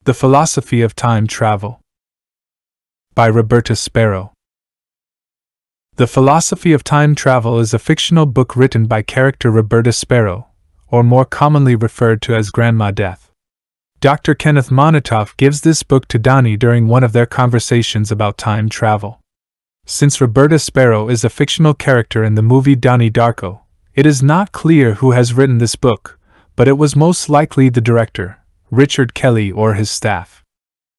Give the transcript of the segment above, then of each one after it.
The Philosophy of Time Travel by Roberta Sparrow. The Philosophy of Time Travel is a fictional book written by character Roberta Sparrow, or more commonly referred to as Grandma Death. Dr. Kenneth Monatoff gives this book to Donnie during one of their conversations about time travel. Since Roberta Sparrow is a fictional character in the movie Donnie Darko, it is not clear who has written this book, but it was most likely the director, Richard Kelly, or his staff.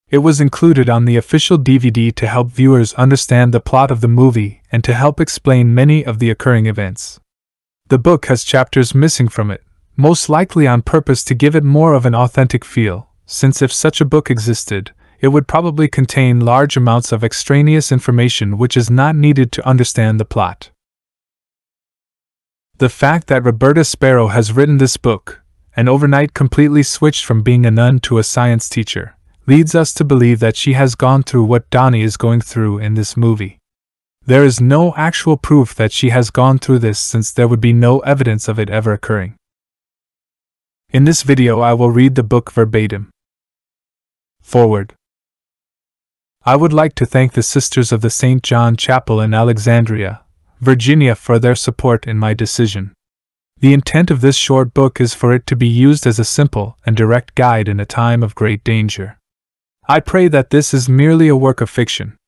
It was included on the official DVD to help viewers understand the plot of the movie and to help explain many of the occurring events. The book has chapters missing from it, most likely on purpose to give it more of an authentic feel, since if such a book existed, it would probably contain large amounts of extraneous information which is not needed to understand the plot. The fact that Roberta Sparrow has written this book, and overnight completely switched from being a nun to a science teacher, leads us to believe that she has gone through what Donnie is going through in this movie. There is no actual proof that she has gone through this, since there would be no evidence of it ever occurring. In this video I will read the book verbatim. Forward. I would like to thank the Sisters of the St. John Chapel in Alexandria, Virginia, for their support in my decision. The intent of this short book is for it to be used as a simple and direct guide in a time of great danger. I pray that this is merely a work of fiction.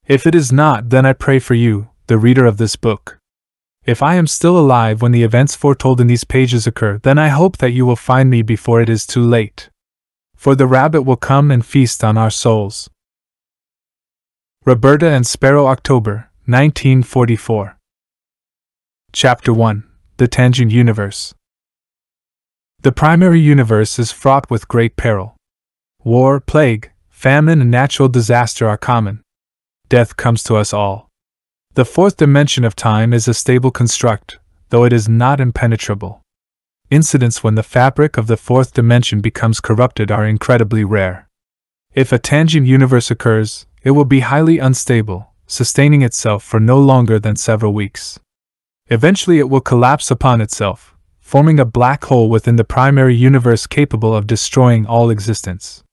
If it is not, then I pray for you, the reader of this book. If I am still alive when the events foretold in these pages occur, then I hope that you will find me before it is too late. For the rabbit will come and feast on our souls. Roberta and Sparrow, October, 1944. Chapter 1. The Tangent Universe. The primary universe is fraught with great peril. War, plague, famine, and natural disaster are common. Death comes to us all. The fourth dimension of time is a stable construct, though it is not impenetrable. Incidents when the fabric of the fourth dimension becomes corrupted are incredibly rare. If a tangent universe occurs, it will be highly unstable, sustaining itself for no longer than several weeks. Eventually it will collapse upon itself, forming a black hole within the primary universe capable of destroying all existence.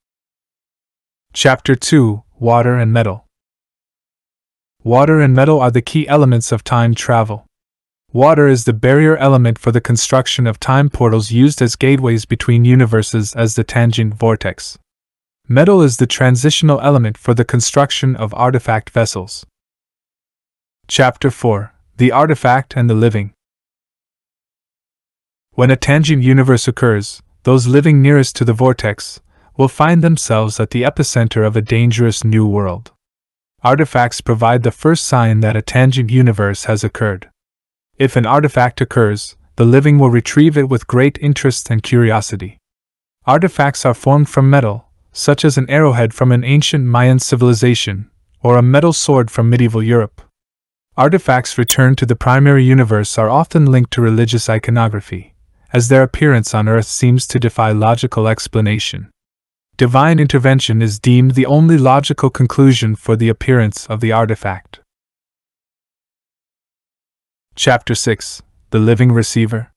Chapter 2. Water and Metal. Water and metal are the key elements of time travel. Water is the barrier element for the construction of time portals used as gateways between universes as the tangent vortex. Metal is the transitional element for the construction of artifact vessels. Chapter 4. The Artifact and the Living. When a tangent universe occurs, those living nearest to the vortex will find themselves at the epicenter of a dangerous new world. Artifacts provide the first sign that a tangent universe has occurred. If an artifact occurs, the living will retrieve it with great interest and curiosity. Artifacts are formed from metal, such as an arrowhead from an ancient Mayan civilization, or a metal sword from medieval Europe. Artifacts returned to the primary universe are often linked to religious iconography, as their appearance on Earth seems to defy logical explanation. Divine intervention is deemed the only logical conclusion for the appearance of the artifact. Chapter 6. The Living Receiver.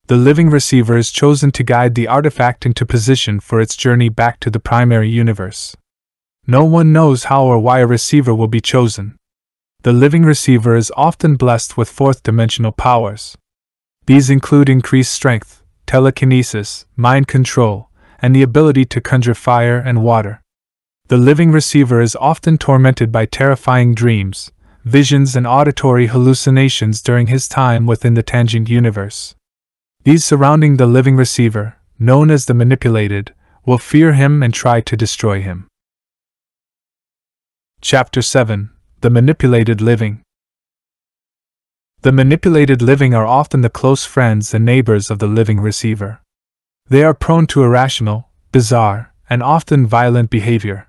The living receiver is chosen to guide the artifact into position for its journey back to the primary universe. No one knows how or why a receiver will be chosen. The living receiver is often blessed with fourth-dimensional powers. These include increased strength, telekinesis, mind control, and the ability to conjure fire and water. The living receiver is often tormented by terrifying dreams, visions, and auditory hallucinations during his time within the tangent universe. These surrounding the living receiver, known as the manipulated, will fear him and try to destroy him. Chapter 7. The Manipulated Living. The manipulated living are often the close friends and neighbors of the living receiver. They are prone to irrational, bizarre, and often violent behavior.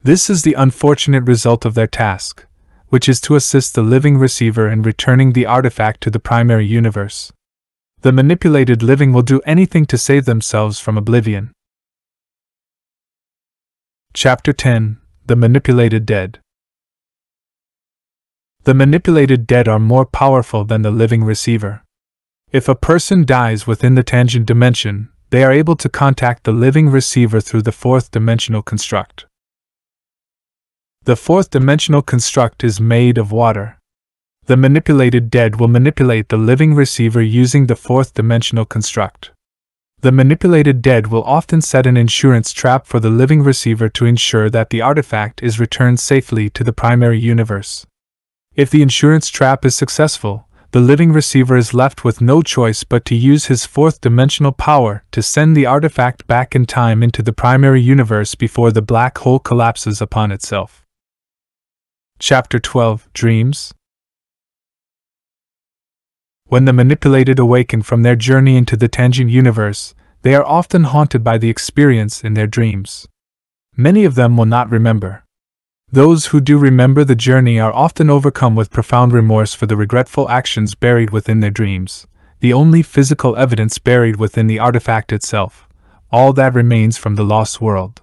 This is the unfortunate result of their task, which is to assist the living receiver in returning the artifact to the primary universe. The manipulated living will do anything to save themselves from oblivion. Chapter 10. The Manipulated Dead. The manipulated dead are more powerful than the living receiver. If a person dies within the tangent dimension, they are able to contact the living receiver through the fourth dimensional construct. The fourth dimensional construct is made of water. The manipulated dead will manipulate the living receiver using the fourth dimensional construct. The manipulated dead will often set an insurance trap for the living receiver to ensure that the artifact is returned safely to the primary universe. If the insurance trap is successful, the living receiver is left with no choice but to use his fourth dimensional power to send the artifact back in time into the primary universe before the black hole collapses upon itself. Chapter 12: Dreams. When the manipulated awaken from their journey into the tangent universe, they are often haunted by the experience in their dreams. Many of them will not remember. Those who do remember the journey are often overcome with profound remorse for the regretful actions buried within their dreams, the only physical evidence buried within the artifact itself, all that remains from the lost world.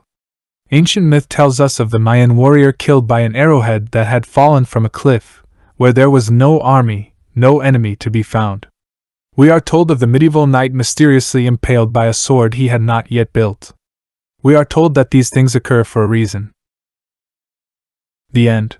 Ancient myth tells us of the Mayan warrior killed by an arrowhead that had fallen from a cliff, where there was no army, no enemy to be found. We are told of the medieval knight mysteriously impaled by a sword he had not yet built. We are told that these things occur for a reason. The end.